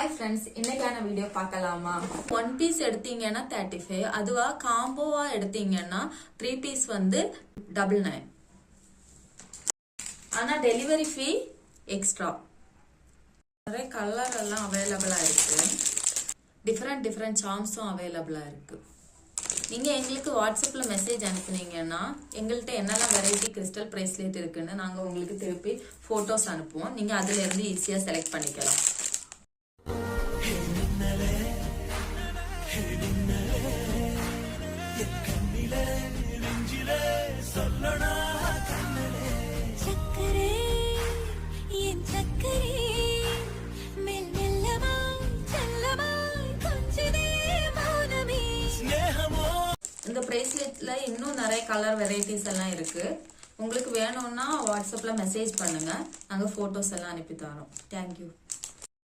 Hi friends, இன்னைக்கான video பார்க்கலாமா? One piece எடுத்தீங்கன்னா 35, அதுவா காம்போவா எடுத்தீங்கன்னா 3 பீஸ் வந்து 99. ஆனா டெலிவரி ஃபீ எக்ஸ்ட்ரா. நிறைய கலர் எல்லாம் அவைலபிளா இருக்கு. டிஃப்ரெண்ட் சார்ம்ஸும் அவைலபிளா இருக்கு. நீங்க எங்களுக்கு வாட்ஸ்அப்ல மெசேஜ் அனுப்புனீங்கன்னா எங்கள்கிட்ட என்னெல்லாம் வெரைட்டி கிறிஸ்டல் பிரேஸ்லெட் இருக்குன்னு நாங்க உங்களுக்கு திருப்பி போட்டோஸ் அனுப்புவோம். நீங்க அதுல இருந்து ஈஸியா செலக்ட் பண்ணிக்கலாம். இந்த பிரேஸ்லெட்ல இன்னும் நிறைய கலர் வெரைட்டிஸ் எல்லாம் இருக்கு. உங்களுக்கு வேணும்னா வாட்ஸ்அப்ல மெசேஜ் பண்ணுங்க, நாங்க போட்டோஸ் எல்லாம் அனுப்பி தரோம். தேங்க்யூ.